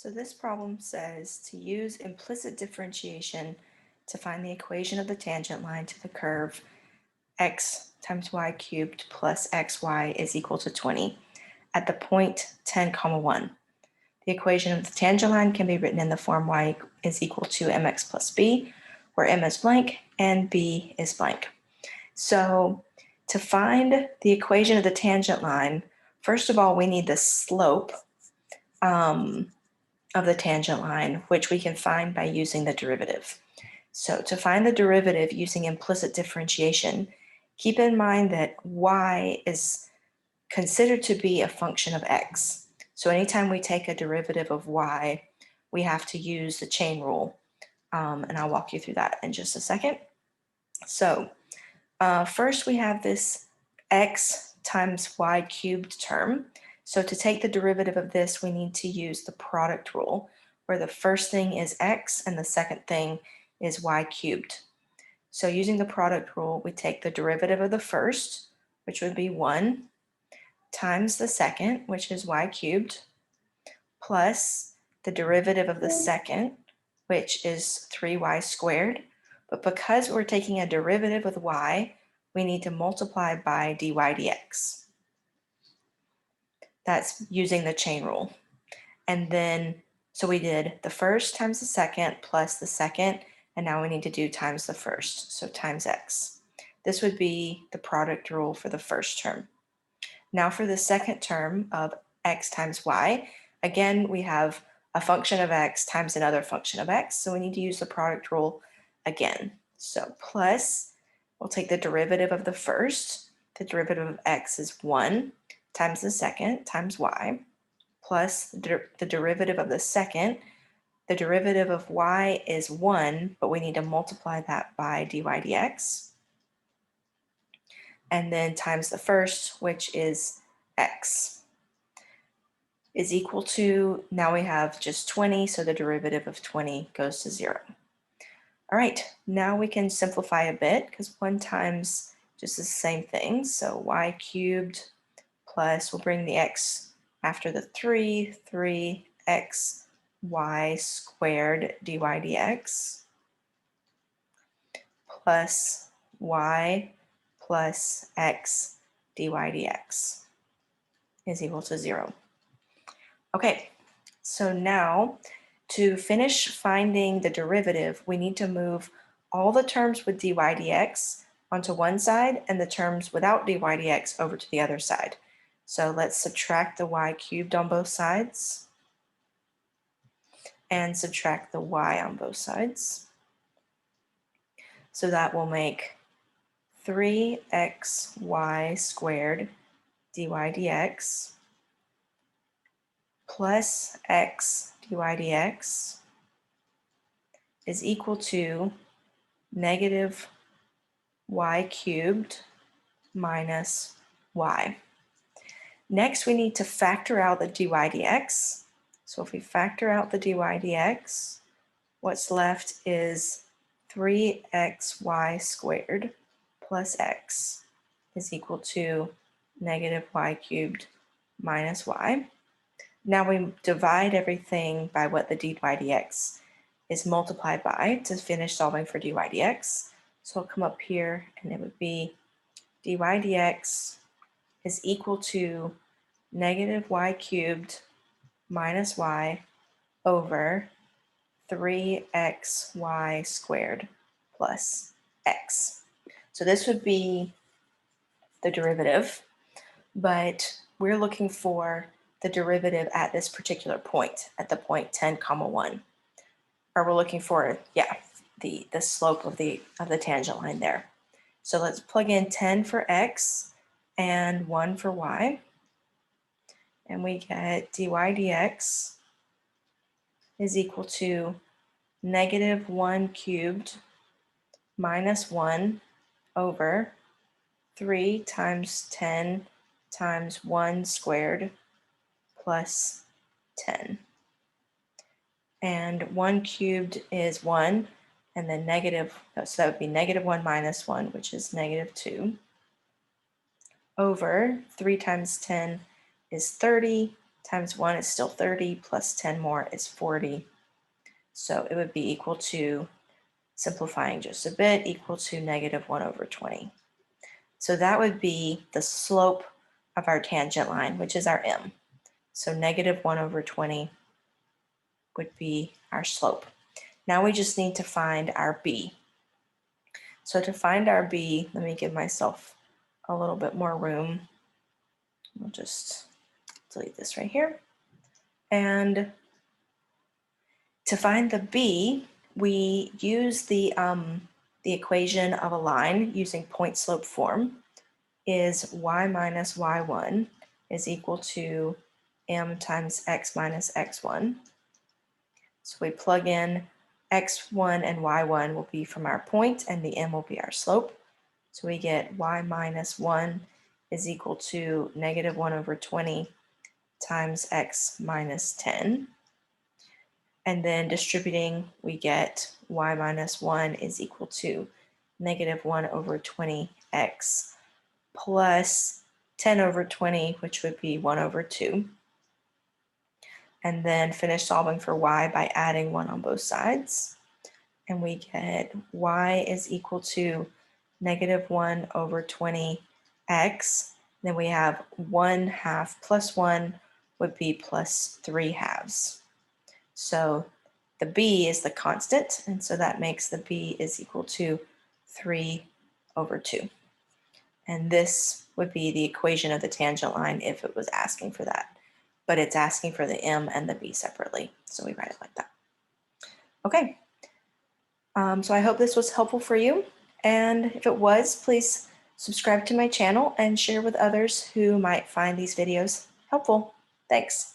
So this problem says to use implicit differentiation to find the equation of the tangent line to the curve x times y cubed plus xy is equal to 20 at the point 10, 1. The equation of the tangent line can be written in the form y is equal to mx plus b, where m is blank and b is blank. So to find the equation of the tangent line, first of all, we need the slope of the tangent line, which we can find by using the derivative. So to find the derivative using implicit differentiation, keep in mind that y is considered to be a function of x. So anytime we take a derivative of y, we have to use the chain rule. And I'll walk you through that in just a second. So first we have this x times y cubed term. So to take the derivative of this, we need to use the product rule, where the first thing is x and the second thing is y cubed. So using the product rule, we take the derivative of the first, which would be 1, times the second, which is y cubed, plus the derivative of the second, which is 3y squared. But because we're taking a derivative with y, we need to multiply by dy dx. That's using the chain rule. And then, so we did the first times the second plus the second, and now we need to do times the first, so times x. This would be the product rule for the first term. Now for the second term of x times y, again, we have a function of x times another function of x, so we need to use the product rule again. So plus, we'll take the derivative of the first, the derivative of x is 1, times the second times y, plus the derivative of the second. The derivative of y is 1, but we need to multiply that by dy dx. And then times the first, which is x, is equal to, now we have just 20, so the derivative of 20 goes to 0. All right, now we can simplify a bit because 1 times just is the same thing. So y cubed plus, we'll bring the x after the 3x y squared dy dx plus y plus x dy dx is equal to 0. Okay, so now to finish finding the derivative, we need to move all the terms with dy dx onto one side and the terms without dy dx over to the other side. So let's subtract the y cubed on both sides and subtract the y on both sides. So that will make 3xy squared dy dx plus x dy dx is equal to negative y cubed minus y. Next, we need to factor out the dy dx. So if we factor out the dy dx, what's left is 3xy squared plus x is equal to negative y cubed minus y. Now we divide everything by what the dy dx is multiplied by to finish solving for dy dx. So I'll come up here and it would be dy dx is equal to negative y cubed minus y over 3xy squared plus x. So this would be the derivative, but we're looking for the derivative at this particular point, at the point 10, 1. Or we're looking for, the slope of the tangent line there. So let's plug in 10 for x and 1 for y. And we get dy dx is equal to negative 1 cubed minus 1 over 3 times 10 times 1 squared plus 10. And 1 cubed is 1, and then negative, so that would be negative 1 minus 1, which is negative 2, over 3 times 10 is 30 times 1 is still 30, plus 10 more is 40. So it would be equal to, simplifying just a bit, equal to negative 1 over 20. So that would be the slope of our tangent line, which is our m. So negative 1 over 20 would be our slope. Now we just need to find our b. So to find our b, let me give myself a little bit more room. We'll just delete this right here. And to find the b, we use the equation of a line using point slope form. Is y minus y1 is equal to m times x minus x1. So we plug in x1 and y1 will be from our point and the m will be our slope. So we get y minus 1 is equal to negative 1 over 20 times x minus 10. And then distributing, we get y minus 1 is equal to negative 1 over 20x plus 10 over 20, which would be 1 over 2. And then finish solving for y by adding 1 on both sides. And we get y is equal to negative 1 over 20x. Then we have 1/2 plus 1 would be plus 3/2. So the b is the constant, and so that makes the b is equal to 3 over 2. And this would be the equation of the tangent line if it was asking for that. But it's asking for the m and the b separately, so we write it like that. Okay, so I hope this was helpful for you. And if it was, please subscribe to my channel and share with others who might find these videos helpful. Thanks.